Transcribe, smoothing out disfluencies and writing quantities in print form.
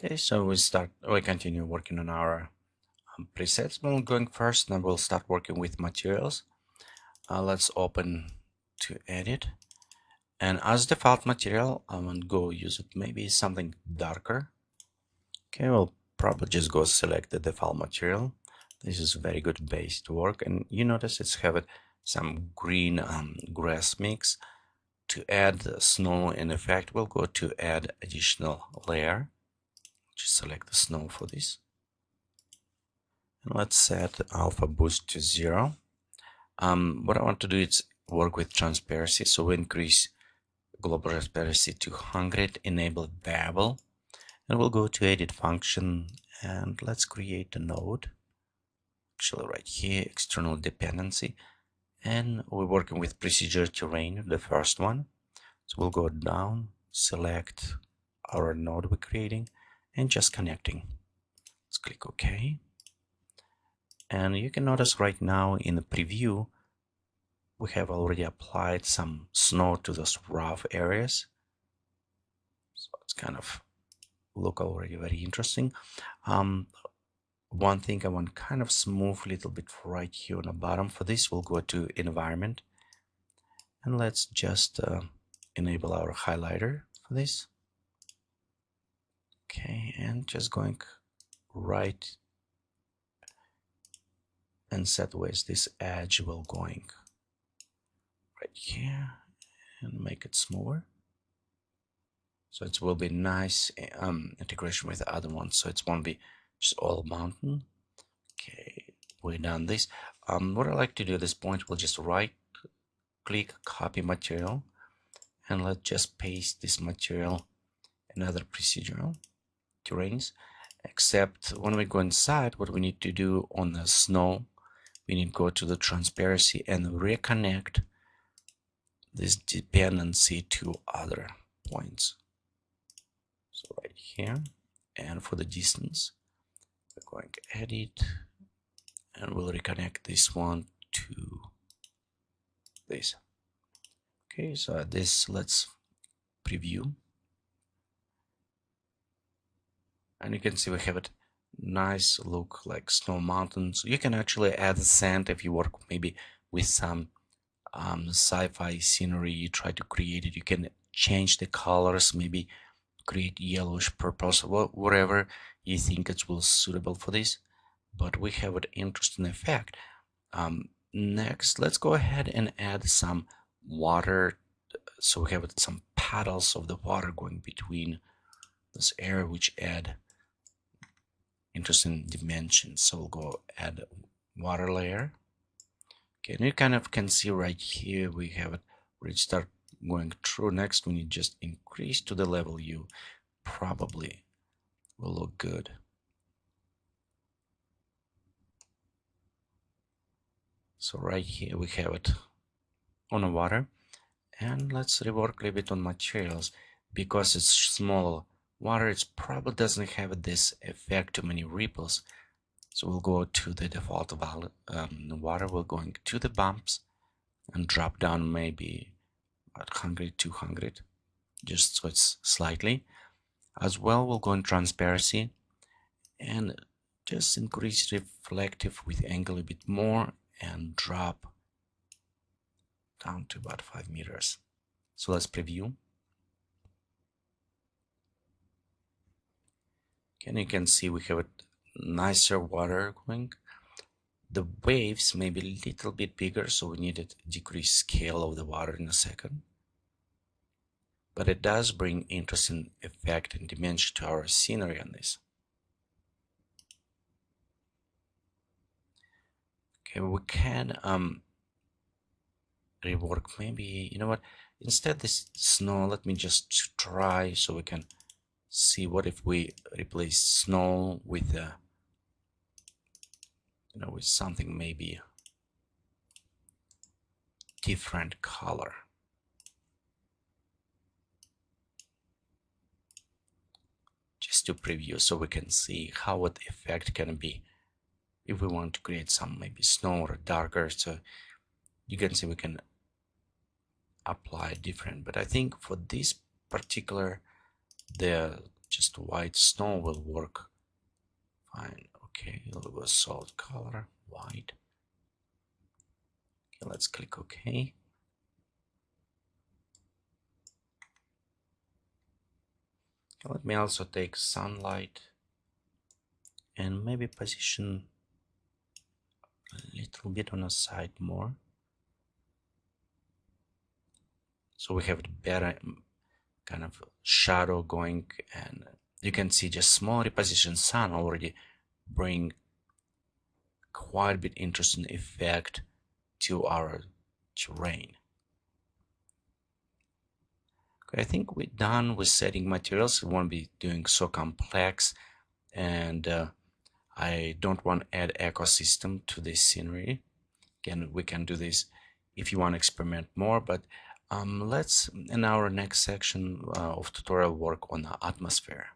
Okay, so we continue working on our presets. We're going first, then we'll start working with materials. Let's open to edit. And as default material, I'm gonna go use it maybe something darker. Okay, we'll probably just go select the default material. This is a very good base to work, and you notice it's have some green grass mix. To add the snow in effect, we'll go to add additional layer. Just select the snow for this. And let's set alpha boost to 0. What I want to do is work with transparency. So we increase global transparency to 100, enable variable, and we'll go to edit function and let's create a node. Actually right here, external dependency, and we're working with procedure terrain, the first one. So we'll go down, select our node we're creating, and just connecting. Let's click OK. And you can notice right now in the preview, we have already applied some snow to those rough areas. So it's kind of look already very interesting. One thing I want kind of smooth a little bit right here on the bottom. For this, we'll go to environment and let's just enable our highlighter for this. Okay, and just going right and set where's this edge will going right here and make it smaller. So it will be nice integration with the other ones. So it won't be just all mountain. Okay, we're done this. What I like to do at this point, we'll just right click, copy material, and let's just paste this material in other procedural terrains. Except when we go inside, what we need to do on the snow, we need to go to the transparency and reconnect this dependency to other points. So right here, and for the distance, we're going to edit, and we'll reconnect this one to this. Okay, so this, let's preview. And you can see we have it nice look like snow mountains. You can actually add sand if you work maybe with some sci-fi scenery, you try to create it. You can change the colors, maybe create yellowish, purple, whatever you think it will suitable for this. But we have an interesting effect. Next, let's go ahead and add some water. So we have some paddles of the water going between this area, which add interesting dimensions. So we'll go add water layer. Okay, and you kind of can see right here we have it where it start going through. Next, when you just increase to the level you probably will look good. So right here we have it on the water, and let's rework a little bit on materials. Because it's small water, it probably doesn't have this effect, too many ripples. So we'll go to the default value water. We're going to the bumps and drop down maybe about 100, 200, just so it's slightly. As well, we'll go in transparency and just increase reflective with angle a bit more and drop down to about 5 meters. So let's preview. And you can see we have a nicer water going. The waves may be a little bit bigger, so we need to decrease scale of the water in a second. But it does bring interesting effect and dimension to our scenery on this. Okay, we can rework maybe, you know what, instead this snow, let me just try so we can see what if we replace snow with with something maybe different color. Just to preview so we can see how what the effect can be if we want to create some maybe snow or darker. So you can see we can apply different, but I think for this particular the just white snow will work fine. Okay, a little solid color, white. Okay, let's click OK. Let me also take sunlight and maybe position a little bit on the side more, so we have the better kind of shadow going, and you can see just small reposition sun already bring quite a bit interesting effect to our terrain. Okay, I think we're done with setting materials. We won't be doing so complex, and I don't want to add ecosystem to this scenery. Again, we can do this if you want to experiment more, but let's in our next section of tutorial work on the atmosphere.